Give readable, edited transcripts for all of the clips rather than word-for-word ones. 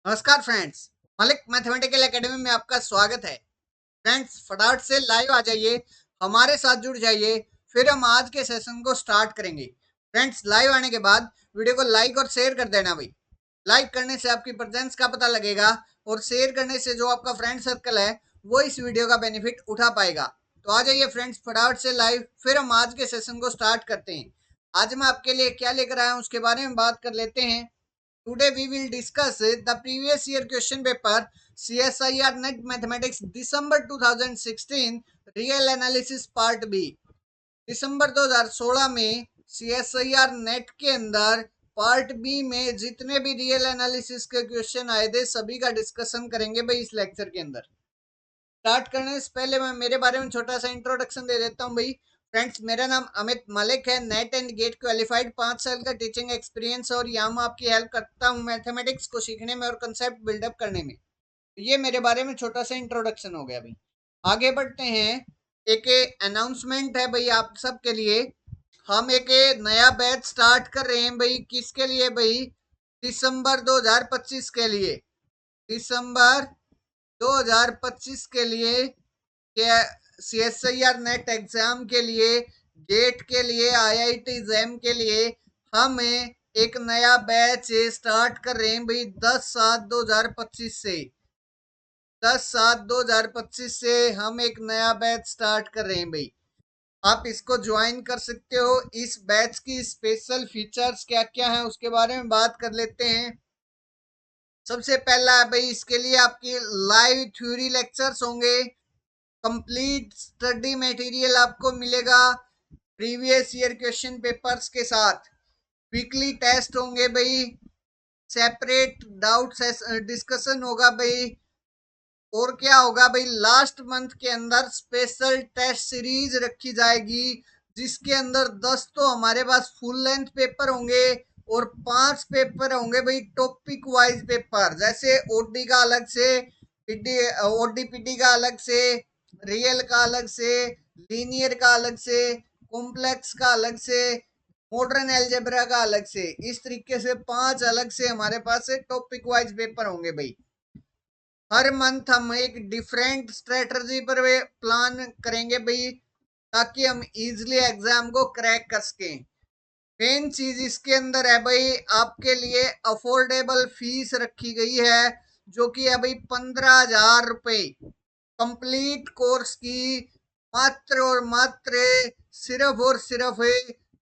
नमस्कार friends. Malik mathematical academy में आपका स्वागत है। फ्रेंड्स, फटाफट से लाइव आ जाइए, हमारे साथ जुड़ जाइए, फिर हम आज के सेशन को स्टार्ट करेंगे। फ्रेंड्स, लाइव आने के बाद वीडियो को लाइक और शेयर कर देना भाई। लाइक करने से आपकी प्रेजेंस का पता लगेगा और शेयर करने से जो आपका फ्रेंड सर्कल है वो इस वीडियो का बेनिफिट उठा पाएगा। तो आ जाइए फ्रेंड्स, फटाफट से लाइव, फिर हम आज के सेशन को स्टार्ट करते हैं। आज मैं आपके लिए क्या लेकर आया हूँ उसके बारे में बात कर लेते हैं। Today we will discuss the previous year question paper CSIR Net Mathematics December 2016 Real Analysis Part B। दिसंबर 2016 में CSIR नेट के अंदर पार्ट बी में जितने भी रियल एनालिसिस के क्वेश्चन आए थे सभी का डिस्कशन करेंगे भाई इस लेक्चर के अंदर। स्टार्ट करने से पहले मैं मेरे बारे में छोटा सा इंट्रोडक्शन दे देता हूँ भाई। फ्रेंड्स, मेरा नाम अमित मलिक है, नेट एंड गेट क्वालिफाइड, 5 साल का टीचिंग एक्सपीरियंस और यहाँ मैं आपकी हेल्प करता हूँ मैथमेटिक्स को सीखने में और कंसेप्ट बिल्डअप करने में। ये मेरे बारे में छोटा सा इंट्रोडक्शन हो गया भाई। आगे बढ़ते हैं। एक अनाउंसमेंट है भाई आप सबके लिए। हम एक नया बैच स्टार्ट कर रहे हैं भाई। किसके लिए भाई? दिसंबर 2025 के लिए। दिसंबर 2025 के लिए CSIR नेट एग्जाम के लिए, गेट के लिए, IIT एग्जाम के लिए हम एक नया बैच स्टार्ट कर रहे हैं भाई 10/7/2025 से। 10/7/2025 से हम एक नया बैच स्टार्ट कर रहे हैं भाई। आप इसको ज्वाइन कर सकते हो। इस बैच की स्पेशल फीचर्स क्या क्या है उसके बारे में बात कर लेते हैं। सबसे पहला है भाई, इसके लिए आपकी लाइव थ्योरी लेक्चर्स होंगे। कंप्लीट स्टडी मटेरियल आपको मिलेगा प्रीवियस ईयर क्वेश्चन पेपर्स के साथ। वीकली टेस्ट होंगे भाई। सेपरेट डाउट डिस्कशन होगा भाई। और क्या होगा भाई, लास्ट मंथ के अंदर स्पेशल टेस्ट सीरीज रखी जाएगी जिसके अंदर 10 तो हमारे पास फुल लेंथ पेपर होंगे और 5 पेपर होंगे भाई टॉपिक वाइज पेपर। जैसे ओडी का अलग से, ओडीपीटी का अलग से, रियल का अलग से, लीनियर का अलग से, कॉम्प्लेक्स का अलग से, मॉडर्न एल्जेब्रा का अलग से। इस तरीके से 5 अलग से हमारे पास टॉपिक वाइज पेपर होंगे भाई। हर मंथ हम एक डिफरेंट स्ट्रेटजी पर प्लान करेंगे भाई ताकि हम इजीली एग्जाम को क्रैक कर सकें। मेन चीज इसके अंदर है भाई, आपके लिए अफोर्डेबल फीस रखी गई है जो कि है भाई 15,000 रुपये कंप्लीट कोर्स की। मात्र और मात्र सिर्फ और सिर्फ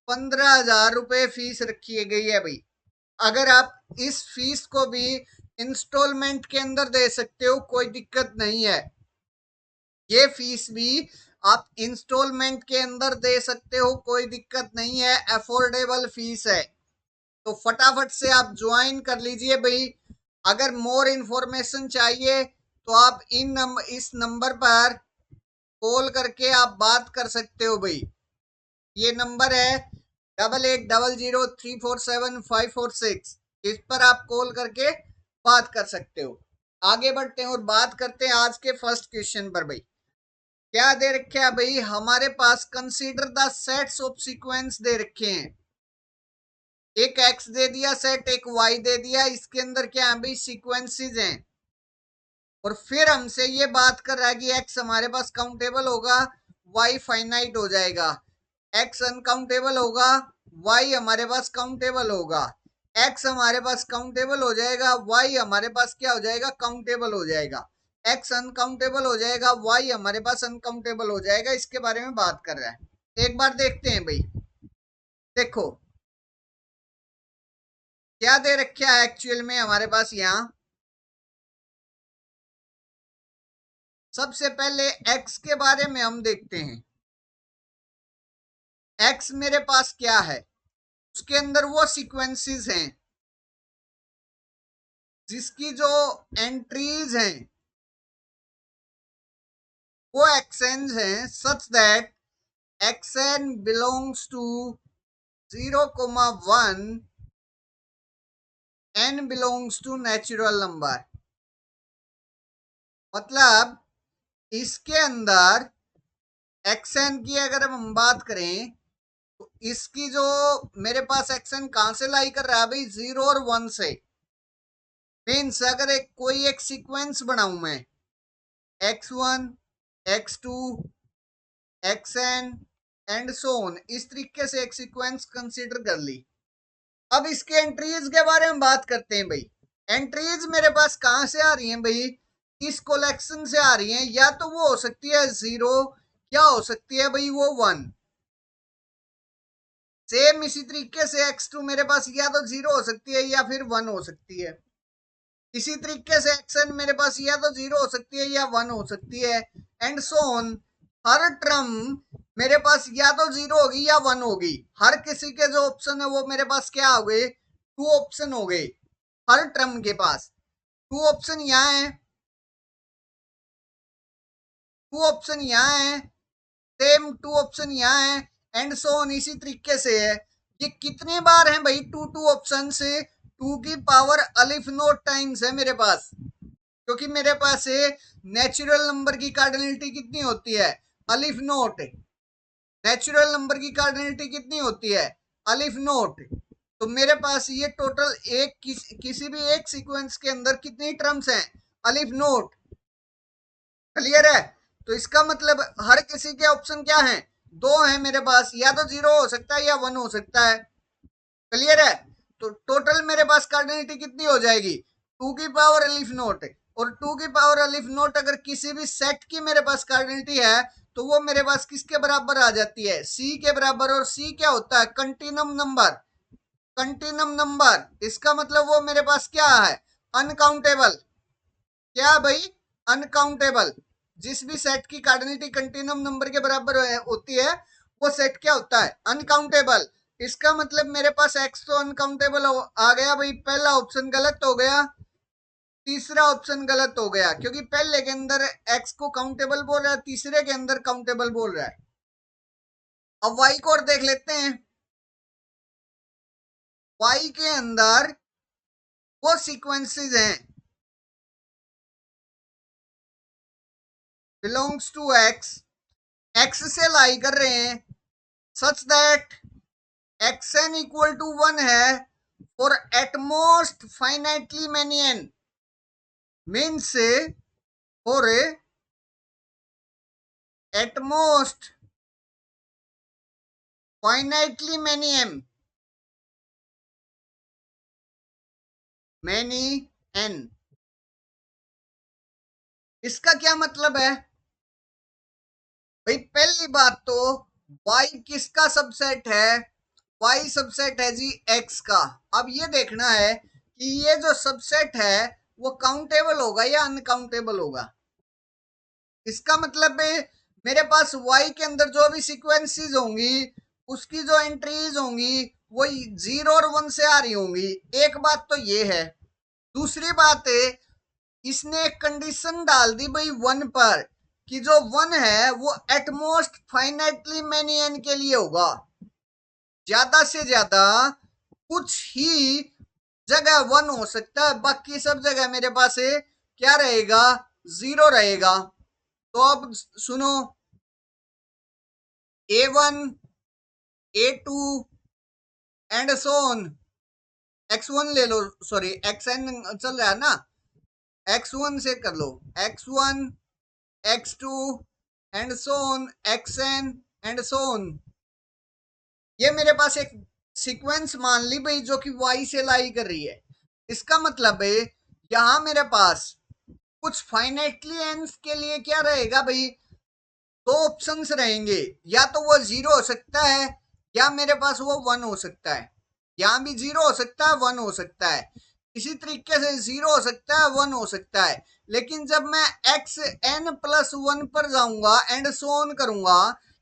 15,000 रुपये फीस रखी गई है भाई। अगर आप इस फीस को भी इंस्टॉलमेंट के अंदर दे सकते हो, कोई दिक्कत नहीं है। ये फीस भी आप इंस्टॉलमेंट के अंदर दे सकते हो, कोई दिक्कत नहीं है, अफोर्डेबल फीस है। तो फटाफट से आप ज्वाइन कर लीजिए भाई। अगर मोर इन्फॉर्मेशन चाहिए तो आप इस नंबर पर कॉल करके आप बात कर सकते हो भाई। ये नंबर है 8800347546। इस पर आप कॉल करके बात कर सकते हो। आगे बढ़ते हैं और बात करते हैं आज के फर्स्ट क्वेश्चन पर भाई। क्या दे रखे है भाई हमारे पास? Consider the sets of sequence दे रखे हैं। एक एक्स दे दिया सेट, एक वाई दे दिया। इसके अंदर क्या है भाई? सीक्वेंसेस हैं। और फिर हमसे ये बात कर रहा है कि एक्स हमारे पास काउंटेबल होगा, वाई फाइनाइट हो जाएगा। एक्स अनकाउंटेबल होगा, वाई हमारे पास काउंटेबल होगा। एक्स हमारे पास काउंटेबल हो जाएगा, वाई हमारे पास क्या हो जाएगा? काउंटेबल हो जाएगा। एक्स अनकाउंटेबल हो जाएगा, वाई हमारे पास अनकाउंटेबल हो जाएगा। इसके बारे में बात कर रहा है। एक बार देखते हैं भाई। देखो क्या दे रखा है एक्चुअल में हमारे पास यहाँ। सबसे पहले एक्स के बारे में हम देखते हैं। एक्स मेरे पास क्या है? उसके अंदर वो सीक्वेंसेस हैं जिसकी जो एंट्रीज हैं वो एक्सएन हैं, such that x n belongs to 0,1, n belongs to natural number. मतलब इसके अंदर एक्सएन की अगर हम बात करें तो इसकी जो मेरे पास एक्सएन कहां से लाई कर रहा है भाई? 0 और 1 से। मीन्स अगर कोई एक सीक्वेंस बनाऊं मैं, x1 x2 xn and so on, इस तरीके से एक सीक्वेंस कंसीडर कर ली। अब इसके एंट्रीज के बारे में बात करते हैं भाई। एंट्रीज मेरे पास कहां से आ रही हैं भाई? इस कलेक्शन से आ रही हैं। या तो वो हो सकती है 0, क्या हो सकती है भाई वो 1। सेम इसी तरीके से x2 मेरे पास या तो 0 हो सकती है या फिर 1 हो सकती है। इसी तरीके से xn मेरे पास या तो 0 हो सकती है या 1 हो सकती है, and so on. Her term मेरे पास या तो 0 होगी या 1 होगी। हर किसी के जो ऑप्शन है वो मेरे पास क्या हो गए? 2 ऑप्शन हो गए हर टर्म के पास। 2 ऑप्शन यहाँ है, 2 ऑप्शन यहाँ है, सेम 2 ऑप्शन यहाँ है, एंड सो ऑन इसी तरीके से है। ये कितनी बार है भाई? 2 ऑप्शन से 2 की पावर अलिफ नोट टाइम्स है मेरे पास, क्योंकि मेरे पास नेचुरल नंबर की कार्डिनलिटी कितनी होती है? अलिफ नोट। नेचुरल नंबर की कार्डिनलिटी कितनी होती है? अलिफ नोट। तो मेरे पास ये टोटल एक किसी भी एक सीक्वेंस के अंदर कितनी टर्म्स हैं? अलिफ नोट। क्लियर है? तो इसका मतलब हर किसी के ऑप्शन क्या हैं? 2 हैं मेरे पास, या तो 0 हो सकता है या 1 हो सकता है। क्लियर है? तो टोटल मेरे पास कार्डिनलिटी कितनी हो जाएगी? 2 की पावर अलिफ नोट। और 2 की पावर अलिफ नोट अगर किसी भी सेट की मेरे पास कार्डिनलिटी है तो वो मेरे पास किसके बराबर आ जाती है? सी के बराबर। और सी क्या होता है? Continuum number. कंटिन्यूम नंबर इसका मतलब वो मेरे पास क्या है? अनकाउंटेबल। क्या भाई? अनकाउंटेबल। जिस भी सेट की कार्डिनलिटी कंटिन्यूम नंबर के बराबर होती है वो सेट क्या होता है? अनकाउंटेबल। इसका मतलब मेरे पास x तो अनकाउंटेबल आ गया भाई। पहला ऑप्शन गलत हो गया, तीसरा ऑप्शन गलत हो गया, क्योंकि पहले के अंदर x को काउंटेबल बोल रहा है, तीसरे के अंदर काउंटेबल बोल रहा है। अब y को और देख लेते हैं। y के अंदर वो सीक्वेंसेस हैं बिलोंग्स टू x से लाई कर रहे हैं such that xn equal to 1 है for at most finitely many n। Means for at most finitely many n। इसका क्या मतलब है भाई? पहली बात तो y किसका सबसेट है? y सबसेट है जी x का। अब ये देखना है कि ये जो सबसेट है वो काउंटेबल होगा या अनकाउंटेबल होगा। इसका मतलब है मेरे पास y के अंदर जो भी सीक्वेंसेस होंगी उसकी जो एंट्रीज होंगी वो 0 और 1 से आ रही होंगी। एक बात तो ये है। दूसरी बात है इसने एक कंडीशन डाल दी भाई 1 पर, कि जो 1 है वो एटमोस्ट फाइनाइटली मैनी एन के लिए होगा। ज्यादा से ज्यादा कुछ ही जगह 1 हो सकता है, बाकी सब जगह मेरे पास क्या रहेगा? 0 रहेगा। तो अब सुनो, A1 A2 and so on. x1 ले लो, सॉरी xn चल रहा है ना, x1 से कर लो, x1 x2 and so on xn and so on. ये मेरे पास एक सीक्वेंस मान ली भाई जो कि y से लाई कर रही है। इसका मतलब है यहां मेरे पास कुछ फाइनाइटली एंड्स के लिए क्या रहेगा भाई? 2 ऑप्शंस रहेंगे, या तो वो 0 हो सकता है या मेरे पास वो 1 हो सकता है। यहां भी 0 हो सकता है, 1 हो सकता है। इसी तरीके से 0 हो सकता है, 1 हो सकता है। लेकिन जब मैं xn+1 पर जाऊंगा एंड सो ऑन करूंगा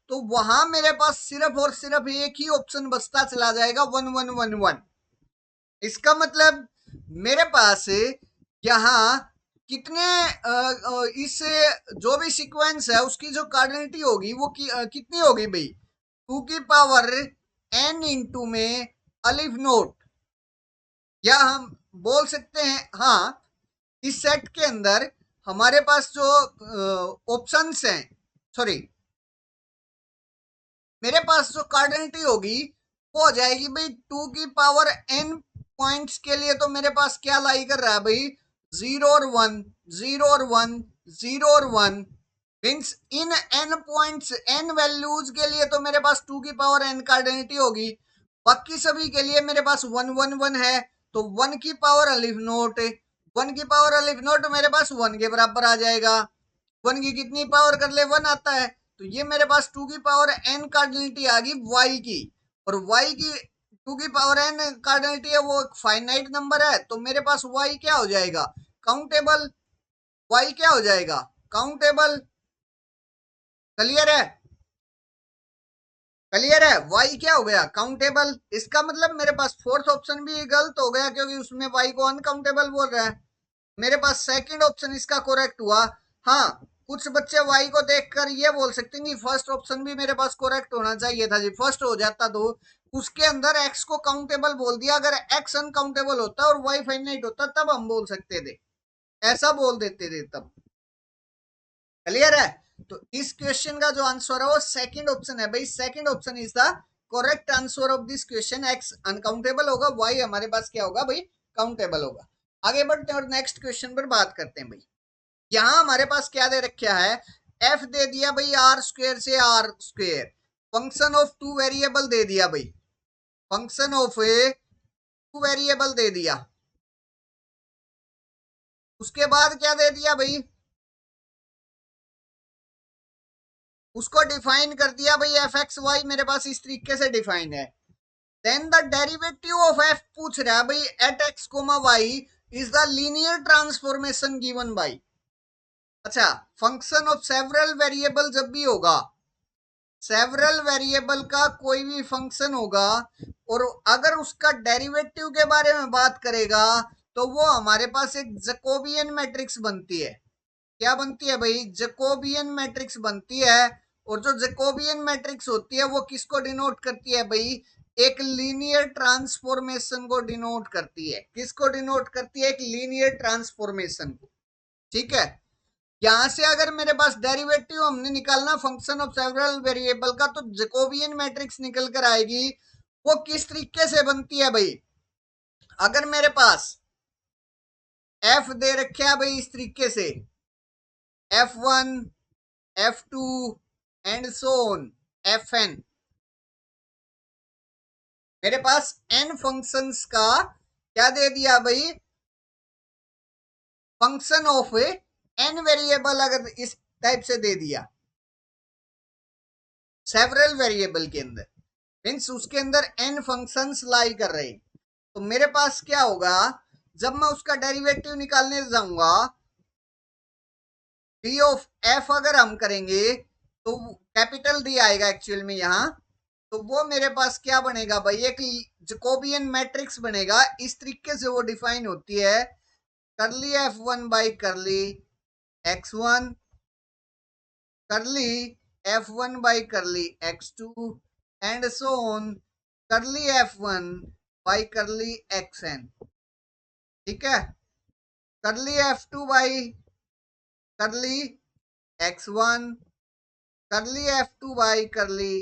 तो वहां मेरे पास सिर्फ और सिर्फ एक ही ऑप्शन बचता चला जाएगा, 1 1 1 1। इसका मतलब मेरे पास यहाँ कितने इस जो भी सीक्वेंस है उसकी जो कार्डिनलिटी होगी वो कितनी होगी भाई? 2 की पावर n इंटू में अलिफ नोट। या हम बोल सकते हैं, हाँ, इस सेट के अंदर हमारे पास जो ऑप्शंस हैं, सॉरी, मेरे पास जो कार्डिनलिटी होगी वो हो जाएगी भाई 2 की पावर n पॉइंट्स के लिए तो मेरे पास क्या लाई कर रहा है भाई, 0 और 1, 0 और 1, 0 और 1। Means in n points, n values के लिए तो मेरे पास 2 की पावर n कार्डिनिटी होगी। बाकी सभी के लिए मेरे पास 1 1 1 है, तो 1 की पावर अलिफ नोट, 1 की पावर अलिफ नोट मेरे पास 1 के बराबर आ जाएगा। 1 की कितनी पावर कर ले, 1 आता है, तो ये मेरे पास 2 की पावर n कार्डिनिटी आ गई y की। और y की 2 की पावर n कार्डिनिटी है, वो फाइनाइट नंबर है, तो मेरे पास y क्या हो जाएगा, काउंटेबल। y क्या हो जाएगा, काउंटेबल। क्लियर है, क्लियर है, y क्या हो गया, काउंटेबल। इसका मतलब मेरे पास फोर्थ ऑप्शन भी गलत हो गया, क्योंकि उसमें y को अनकाउंटेबल बोल रहा है। मेरे पास सेकंड ऑप्शन इसका करेक्ट हुआ। हाँ, कुछ बच्चे y को देखकर ये बोल सकते हैं कि फर्स्ट ऑप्शन भी मेरे पास करेक्ट होना चाहिए था जी, फर्स्ट हो जाता तो उसके अंदर x को काउंटेबल बोल दिया। अगर x अनकाउंटेबल होता और y फाइनाइट होता तब हम बोल सकते थे, ऐसा बोल देते थे तब। क्लियर है, तो इस क्वेश्चन का जो आंसर है वो सेकंड ऑप्शन है भाई, second option is the correct answer of this question. X uncountable होगा, वाई हमारे पास क्या होगा भाई, काउंटेबल होगा। आगे बढ़ते हैं और नेक्स्ट क्वेश्चन पर बात करते हैं भाई। यहां हमारे पास क्या दे रखा है, एफ दे दिया भाई आर स्क्वेयर से R square, function of two variable दे दिया भाई, फंक्शन ऑफ टू वेरिएबल दे दिया। उसके बाद क्या दे दिया भाई, उसको डिफाइन कर दिया भाई, एफ एक्स वाई मेरे पास इस तरीके से डिफाइन है। Then the derivative of f पूछ रहा है भाई at x comma y is the linear transformation given by. अच्छा, फंक्शन ऑफ सेवरल वेरिएबल जब भी होगा, सेवरल वेरिएबल का कोई भी फंक्शन होगा और अगर उसका डेरिवेटिव के बारे में बात करेगा तो वो हमारे पास एक जैकोबियन मैट्रिक्स बनती है। क्या बनती है भाई, जैकोबियन मैट्रिक्स बनती है। और जो जैकोबियन मैट्रिक्स होती है वो किसको डिनोट करती है भाई, एक लीनियर ट्रांसफॉर्मेशन को डिनोट करती है। किसको डिनोट करती है, एक लीनियर ट्रांसफॉर्मेशन को। ठीक है, यहां से अगर मेरे पास डेरिवेटिव हमने निकालना फंक्शन ऑफ सेवरल वेरिएबल का, तो जैकोबियन मैट्रिक्स निकल कर आएगी। वो किस तरीके से बनती है भाई, अगर मेरे पास एफ दे रखे है भाई इस तरीके से, F1, F2 and so on Fn, मेरे पास n फंक्शंस का क्या दे दिया भाई, फंक्शन ऑफ n वेरिएबल अगर इस टाइप से दे दिया सेवरल वेरिएबल के अंदर, मीन्स उसके अंदर n फंक्शंस लाई कर रहे हैं, तो मेरे पास क्या होगा, जब मैं उसका डेरिवेटिव निकालने जाऊंगा डी ऑफ एफ अगर हम करेंगे तो कैपिटल डी आएगा एक्चुअल में यहाँ, तो वो मेरे पास क्या बनेगा भाई, एक जैकोबियन मैट्रिक्स बनेगा। इस तरीके से वो डिफाइन होती है, करली F1 बाई करली x1, करली F1 बाई करली x2 एंड सो ऑन करली F1 बाई करली xn। ठीक है, करली F2 बाई करली x1, करली F2 बाई करली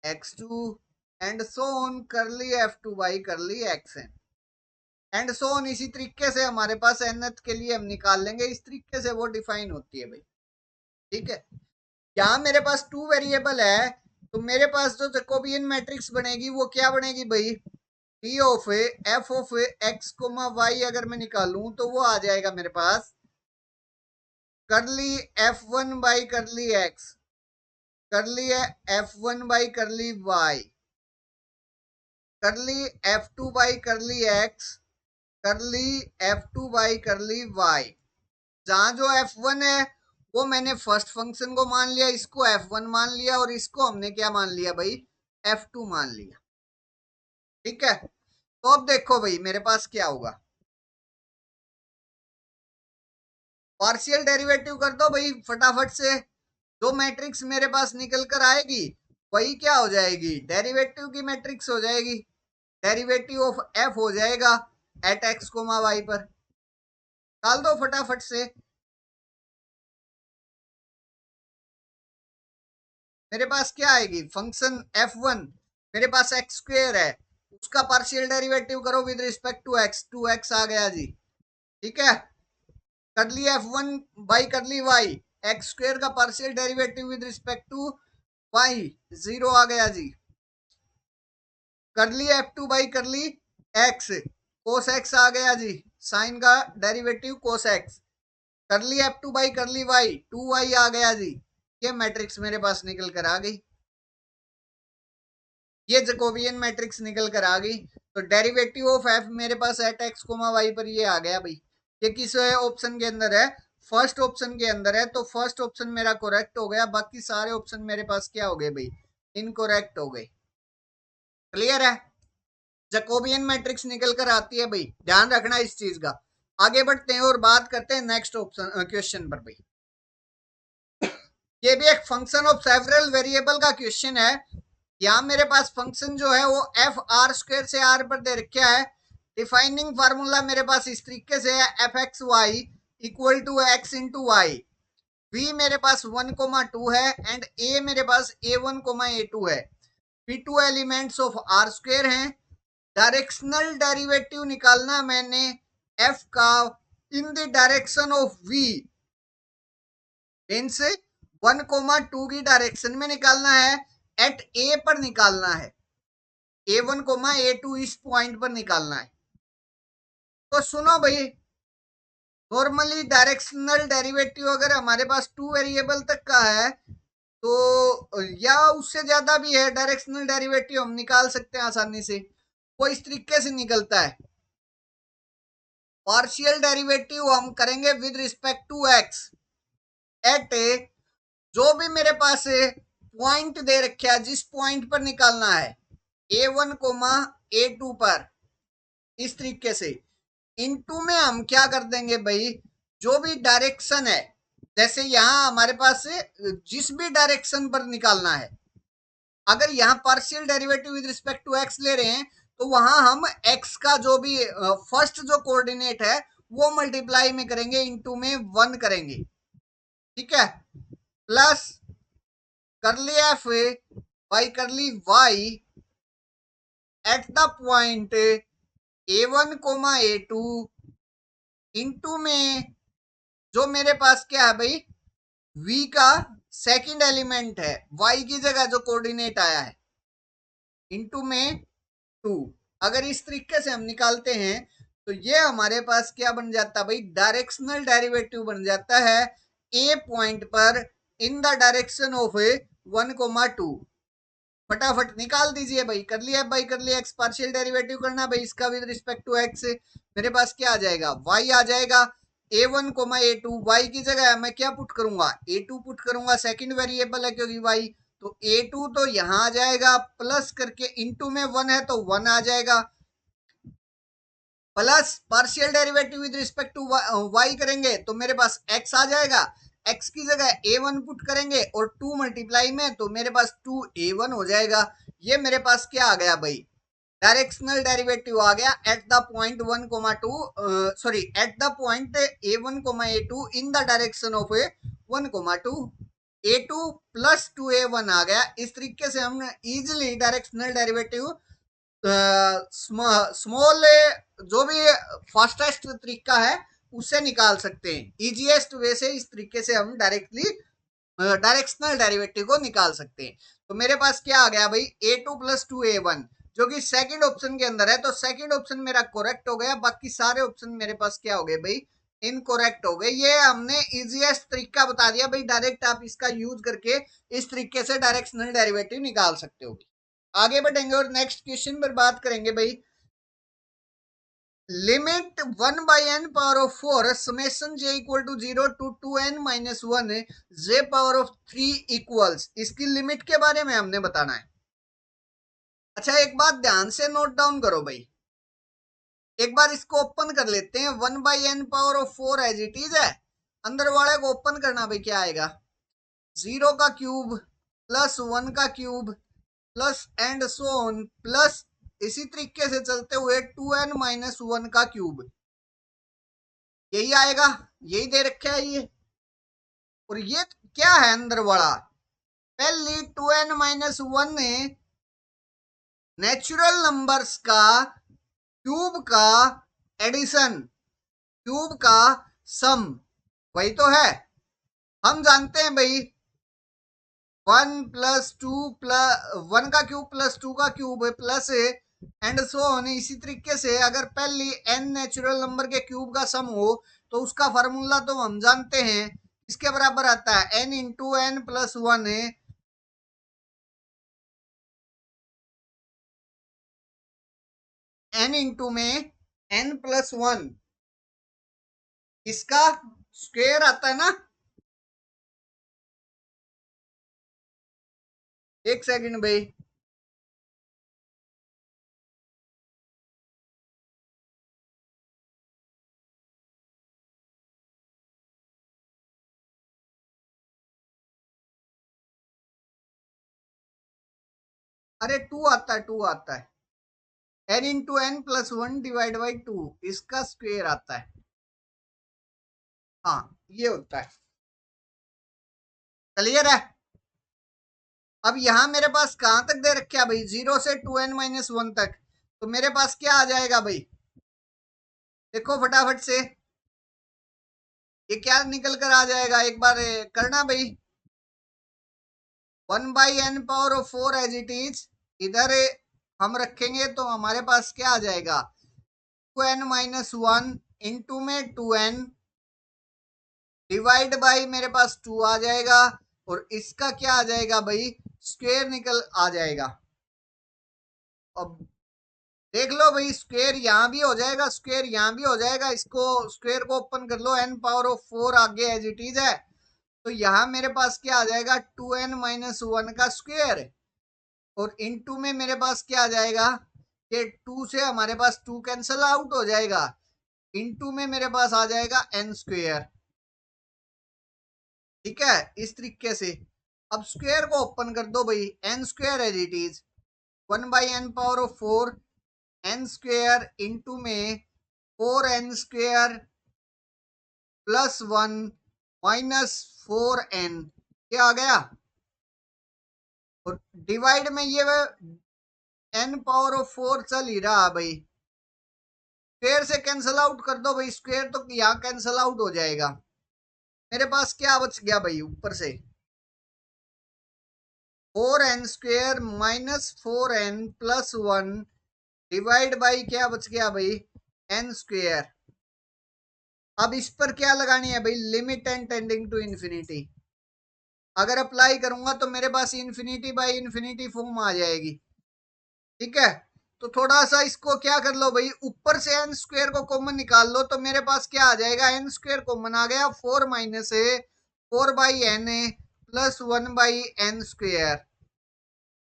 x2 एंड सो ऑन करली F2 बाई करली xn एंड सो ऑन। इसी तरीके से हमारे पास nth के लिए हम निकाल लेंगे, इस तरीके से वो डिफाइन होती है भाई। ठीक है, यहाँ मेरे पास टू वेरिएबल है, तो मेरे पास जो जैकोबियन मैट्रिक्स बनेगी वो क्या बनेगी भाई, p of f of x comma y अगर मैं निकालूं तो वो आ जाएगा मेरे पास करली f1 बाई करली x, करली f1 बाई करली y, करली f2 बाई करली x, करली f2 बाई करली y। जहां जो f1 है वो मैंने फर्स्ट फंक्शन को मान लिया, इसको f1 मान लिया और इसको हमने क्या मान लिया भाई, f2 मान लिया। ठीक है, तो अब देखो भाई मेरे पास क्या होगा, पार्शियल डेरिवेटिव कर दो भाई फटाफट से, जो मैट्रिक्स मेरे पास निकल कर आएगी वही क्या हो जाएगी, डेरिवेटिव की मैट्रिक्स हो जाएगी। डेरिवेटिव ऑफ एफ हो जाएगा एट एक्स कोमा वाई पर, डाल दो फटाफट से। मेरे पास क्या आएगी, फंक्शन F1 मेरे पास एक्स स्क्वेयर है, उसका पार्शियल डेरिवेटिव करो with respect to x, 2x आ गया जी। ठीक है, कर ली f1 बाई कर ली y, एक्स स्क्वायर का partial derivative with respect to y 0 आ गया जी। कर ली f2 बाई कर ली x, कोस x आ गया जी, साइन का डेरिवेटिव कोस x। कर ली f2 बाई कर ली y, 2y आ गया जी। ये मैट्रिक्स मेरे पास निकल कर आ गई, ये जैकोबियन मैट्रिक्स निकल कर आ गई। तो डेरिवेटिव ऑफ f मेरे पास एट एक्स कोमा वाई पर ये आ गया भाई। ये किस ऑप्शन के अंदर है? फर्स्ट ऑप्शन के अंदर है। तो फर्स्ट ऑप्शन मेरा करेक्ट हो गया, बाकी सारे ऑप्शन मेरे पास क्या हो गए भाई? इनकरेक्ट हो गए। क्लियर है? जैकोबियन मैट्रिक्स निकल कर आती है भाई, ध्यान रखना इस चीज का। आगे बढ़ते हैं और बात करते हैं नेक्स्ट ऑप्शन क्वेश्चन पर भाई। ये भी एक फंक्शन ऑफ सेवरल वेरिएबल का क्वेश्चन है। यहाँ मेरे पास फंक्शन जो है वो एफ आर स्क्वायर से आर पर दे रखा है। डिफाइनिंग फार्मूला मेरे पास इस तरीके से है, f x y equal to x into y. v मेरे पास 1,2 है एंड a मेरे पास a1,a2 है। p2 elements of r square हैं। डायरेक्शनल डेरिवेटिव निकालना मैंने f का in the direction of v, means 1,2 की डायरेक्शन में निकालना है, एट a पर निकालना है, a1,a2 इस पॉइंट पर निकालना है। तो सुनो भाई, नॉर्मली डायरेक्शनल डेरिवेटिव अगर हमारे पास 2 वेरिएबल तक का है तो या उससे ज्यादा भी है, डायरेक्शनल डेरिवेटिव हम निकाल सकते हैं आसानी से। वो इस तरीके से निकलता है, पार्शियल डेरिवेटिव हम करेंगे with respect to x at जो भी मेरे पास पॉइंट दे रखा है, जिस पॉइंट पर निकालना है a1, a2 पर, इस तरीके से इनटू में हम क्या कर देंगे भाई, जो भी डायरेक्शन है, जैसे यहां हमारे पास जिस भी डायरेक्शन पर निकालना है, अगर यहाँ partial derivative with respect to x ले रहे हैं तो वहां हम एक्स का जो भी फर्स्ट जो कोऑर्डिनेट है वो मल्टीप्लाई में करेंगे, इनटू में 1 करेंगे। ठीक है, प्लस कर ली एफ बाई कर ली Y at the point a1, a2 into में जो मेरे पास क्या है भाई, v का सेकंड एलिमेंट है, y की जगह जो कोऑर्डिनेट आया है, इनटू में 2। अगर इस तरीके से हम निकालते हैं तो ये हमारे पास क्या बन जाता है भाई, डायरेक्शनल डेरिवेटिव बन जाता है a पॉइंट पर इन द डायरेक्शन ऑफ 1,2। फटाफट निकाल दीजिए भाई। कर लिया भाई, कर लिया एक्स, पार्शियल डेरिवेटिव करना भाई इसका विद रिस्पेक्ट टू एक्स। मेरे पास क्या आ जाएगा, y आ जाएगा a1, a2। y की जगह मैं क्या पुट करूंगा, a2 पुट करूंगा, सेकंड वेरिएबल है क्योंकि y। तो a2 तो यहां आ जाएगा, प्लस करके इनटू में 1 है तो 1 आ जाएगा, plus partial derivative with respect to y करेंगे तो मेरे पास x आ जाएगा। x की जगह a1 पुट करेंगे और 2 मल्टीप्लाई में तो मेरे पास 2a1 हो जाएगा। ये मेरे पास क्या आ गया भाई, डायरेक्शनल डेरिवेटिव आ गया eight the point 1,2 sorry eight the point a1, a2 in the direction of 1,2। a2 plus 2a1 आ गया। इस तरीके से हम इजिली डायरेक्शनल डेरिवेटिव स्मॉल जो भी फास्टेस्ट तरीका है उससे निकाल सकते हैं। इजीएस्ट वे से इस तरीके से हम डायरेक्टली डायरेक्शनल डेरिवेटिव को निकाल सकते हैं। तो मेरे पास क्या आ गया भाई, a2 प्लस 2a1 जो कि सेकंड ऑप्शन के अंदर है। तो सेकंड ऑप्शन मेरा करेक्ट हो गया, बाकी सारे ऑप्शन मेरे पास क्या हो गए भाई, इनकरेक्ट हो गए। ये हमने इजीएस्ट तरीका बता दिया भाई, डायरेक्ट आप इसका यूज करके इस तरीके से डायरेक्शनल डेरिवेटिव निकाल सकते हो। आगे बढ़ेंगे और नेक्स्ट क्वेश्चन पर बात करेंगे भाई। Limit 1/n⁴ summation j equal to 0 to 2n minus 1 j power of 3 equals, इसकी लिमिट के बारे में हमने बताना है। अच्छा एक बात ध्यान से नोट डाउन करो भाई, एक बार इसको ओपन कर लेते हैं। 1/n⁴ एज इट इज है, अंदर वाले को ओपन करना भाई, क्या आएगा, 0 का क्यूब प्लस 1 का cube plus and so on, plus इसी तरीके से चलते हुए 2n माइनस 1 का क्यूब, यही आएगा, यही दे रखा है ये। और ये क्या है अंदर वाला, पहली 2n माइनस 1 नेचुरल नंबर्स का क्यूब का एडिशन, क्यूब का सम, वही तो है। हम जानते हैं भाई 1 का क्यूब प्लस 2 का cube plus and so on. इसी तरीके से अगर पहली n नेचुरल नंबर के क्यूब का सम हो तो उसका फार्मूला तो हम जानते हैं, इसके बराबर आता है n into n plus one है, n इंटू में n प्लस वन, इसका स्क्वायर आता है ना। एक सेकंड भाई, अरे टू आता है, टू आता है, n into n plus one divide by two, इसका स्क्वायर आता है। हाँ ये होता है, क्लियर है। अब यहां मेरे पास कहां तक दे रखा है भाई, 0 से 2n-1 तक, तो मेरे पास क्या आ जाएगा भाई, देखो फटाफट से ये क्या निकल कर आ जाएगा, एक बार करना भाई। 1/n⁴ एज इट इज, इधर हम रखेंगे तो हमारे पास क्या आ जाएगा, 2n-1 इंटू में 2n डिवाइड बाई मेरे पास 2 आ जाएगा, और इसका क्या आ जाएगा भाई, स्क्वायर निकल आ जाएगा। अब देख लो भाई, स्क्वायर यहाँ भी हो जाएगा, स्क्वायर यहाँ भी हो जाएगा, इसको स्क्वायर को ओपन कर लो, n⁴ आगे एज इट इज है, तो यहाँ मेरे पास क्या आ जाएगा, 2n-1 का स्क्वायर, और इनटू में मेरे पास क्या आ जाएगा, ये 2 से हमारे पास 2 कैंसल आउट हो जाएगा, इनटू में मेरे पास आ जाएगा n स्क्वायर। ठीक है, इस तरीके से अब स्क्वायर को ओपन कर दो भाई, n square as it is 1/n⁴ n square into में 4n² प्लस 1 माइनस 4n, क्या आ गया, और डिवाइड में ये n⁴ चल ही रहा भाई, स्क्वायर से कैंसल आउट कर दो भाई, स्क्वायर तो यहाँ कैंसल आउट हो जाएगा, मेरे पास क्या बच गया भाई, ऊपर से 4n² minus 4n plus 1 divide by क्या बच गया भाई, n स्क्वायर। अब इस पर क्या लगानी है भाई, limit n tending to infinity, अगर अप्लाई करूंगा तो मेरे पास इन्फिनिटी बाई इन्फिनिटी फॉर्म आ जाएगी। ठीक है, तो थोड़ा सा इसको क्या कर लो भाई, ऊपर से n स्क्वायर को कॉमन निकाल लो, तो मेरे पास क्या आ जाएगा, n स्क्वायर कॉमन आ गया, 4 minus 4/n plus 1/n square,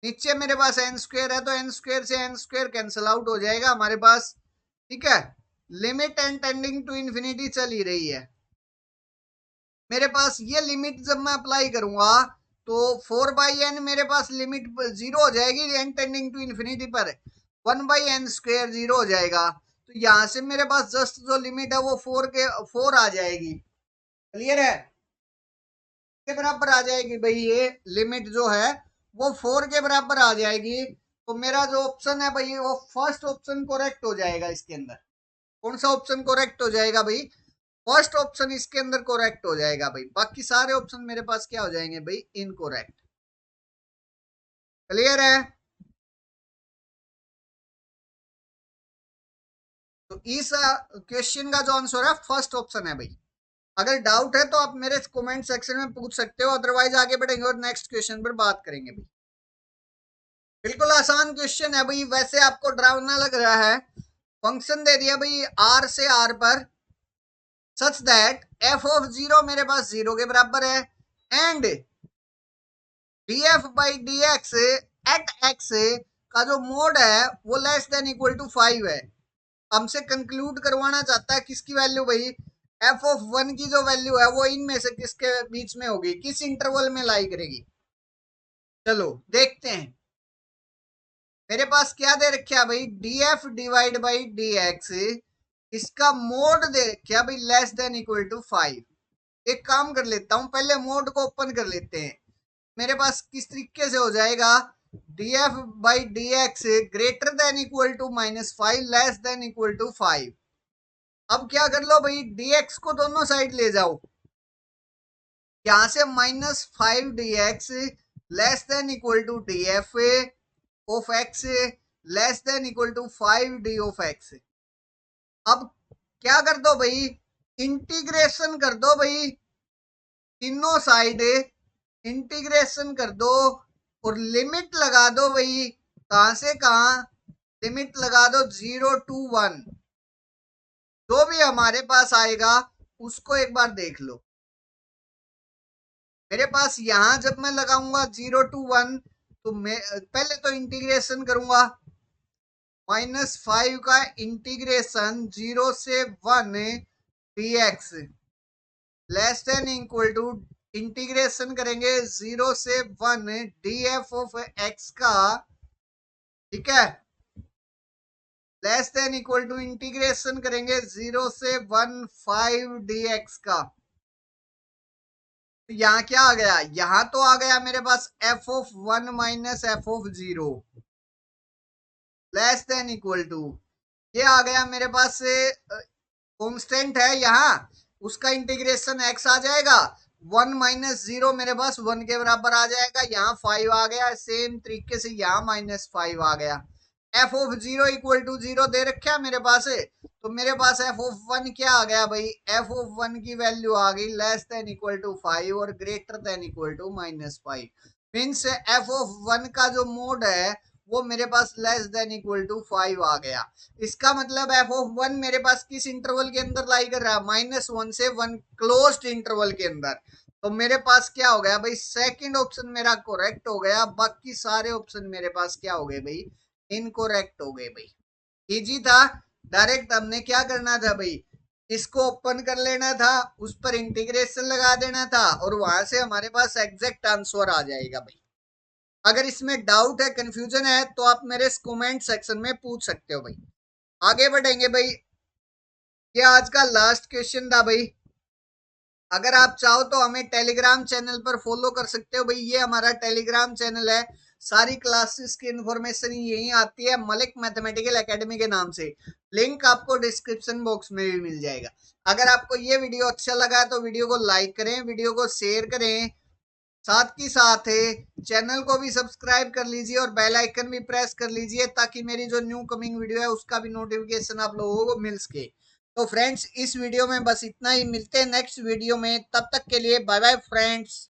नीचे मेरे पास n स्क्वायर है, तो n स्क्वायर से n स्क्वायर कैंसिल आउट हो जाएगा हमारे पास। ठीक है, limit n tending to infinity चल ही रही है, मेरे पास ये लिमिट जब मैं अप्लाई करूंगा तो 4/n मेरे पास लिमिट 0 हो जाएगी, n टेंडिंग टू इन्फिनिटी पर 1/n² 0 हो जाएगा, तो यहां से मेरे पास जस्ट जो लिमिट है वो 4 आ जाएगी। क्लियर है, के बराबर आ जाएगी भाई, ये लिमिट जो है वो 4 के बराबर आ जाएगी, तो मेरा जो ऑप्शन है भाई वो फर्स्ट ऑप्शन करेक्ट हो जाएगा इसके अंदर। कौन सा ऑप्शन करेक्ट हो जाएगा भाई, फर्स्ट ऑप्शन इसके अंदर करेक्ट हो जाएगा भाई, बाकी सारे ऑप्शन मेरे पास क्या हो जाएंगे भाई, इनकरेक्ट। क्लियर है, तो इस क्वेश्चन का जो आंसर है फर्स्ट ऑप्शन है भाई। अगर डाउट है तो आप मेरे कमेंट सेक्शन में पूछ सकते हो, अदरवाइज आगे बढ़ेंगे और नेक्स्ट क्वेश्चन पर बात करेंगे भाई। बिल्कुल आसान क्वेश्चन है भाई, वैसे आपको डरावना लग रहा है, फंक्शन दे दिया भाई r से r पर, सच दैट f(0) मेरे पास 0 के बराबर है, एंड df/dx एट x का जो मोड है वो लेस देन इक्वल टू 5 है। हमसे कंक्लूड करवाना चाहता है किसकी वैल्यू भाई, f(1) की जो वैल्यू है वो इनमें से किसके बीच में होगी, किस इंटरवल में लाई करेगी। चलो देखते हैं, मेरे पास क्या दे रखा भाई, df डिवाइड बाई dx, इसका मोड दे रखा भाई लेस देन इक्वल टू 5। एक काम कर लेता हूं, पहले मोड को ओपन कर लेते हैं, मेरे पास किस तरीके से हो जाएगा, df by dx greater than equal to -5 less than equal to 5। अब क्या कर लो भाई, dx को दोनों साइड ले जाओ, यहां से -5 dx less than equal to df of x less than equal to 5d of x। अब क्या कर दो भाई, इंटीग्रेशन कर दो भाई, तीनों साइड इंटीग्रेशन कर दो और लिमिट लगा दो भाई, कहां से कहां, लिमिट लगा दो 0 to 1। जो भी हमारे पास आएगा उसको एक बार देख लो। मेरे पास यहां जब मैं लगाऊंगा 0 to 1, तो मैं पहले तो इंटीग्रेशन करूंगा, -5 का इंटीग्रेशन 0 से 1 dx less than equal to integration करेंगे 0 से 1 df ऑफ x का, ठीक है, less than equal to integration करेंगे 0 से 1 5 dx का। यहाँ क्या आ गया, यहाँ तो आ गया मेरे पास f of 1 minus f of 0 less than equal to, ये आ गया मेरे पास कांस्टेंट है यहाँ, उसका इंटीग्रेशन x आ जाएगा, 1 माइनस 0 मेरे पास 1 के बराबर आ जाएगा, यहाँ 5 आ गया, सेम तरीके से यहाँ -5 आ गया। f ऑफ 0 इक्वल टू 0 दे रखा है मेरे पास, तो मेरे पास f ऑफ 1 क्या आ गया भाई, f ऑफ 1 की वैल्यू आ गई लेस देन इक्वल टू 5 और greater than equal to -5। Means f of 1 का जो मोड है वो मेरे पास लेस देन इक्वल टू 5 आ गया। इसका मतलब f ऑफ 1 मेरे पास किस इंटरवल के अंदर लाई कर रहा है, -1 से 1 क्लोज्ड इंटरवल के अंदर। तो मेरे पास क्या हो गया भाई, सेकंड ऑप्शन मेरा करेक्ट हो गया, बाकी सारे ऑप्शन मेरे पास क्या हो गए भाई, इनकोरेक्ट हो गए भाई। इजी था, डायरेक्ट हमने क्या करना था भाई, इसको ओपन कर लेना था, उस पर इंटीग्रेशन लगा देना था और वहां से हमारे पास एग्जैक्ट आंसर आ जाएगा भाई। अगर इसमें डाउट है, कंफ्यूजन है, तो आप मेरे कमेंट सेक्शन में पूछ सकते हो भाई। आगे बढ़ेंगे भाई, ये आज का लास्ट क्वेश्चन था भाई। अगर आप चाहो तो हमें टेलीग्राम चैनल पर फॉलो कर सकते हो भाई, ये हमारा टेलीग्राम चैनल है, सारी क्लासेस की इंफॉर्मेशन यही आती है मलिक मैथमेटिकल एकेडमी के नाम से, लिंक आपको डिस्क्रिप्शन बॉक्स में भी मिल जाएगा। अगर आपको ये वीडियो अच्छा लगा है तो वीडियो को लाइक करें, वीडियो को शेयर करें, साथ ही साथ चैनल को भी सब्सक्राइब कर लीजिए और बेल आइकन भी प्रेस कर लीजिए, ताकि मेरी जो न्यू कमिंग वीडियो है उसका भी नोटिफिकेशन आप लोगों को मिल सके। तो फ्रेंड्स, इस वीडियो में बस इतना ही, मिलते हैं नेक्स्ट वीडियो में, तब तक के लिए बाय बाय फ्रेंड्स।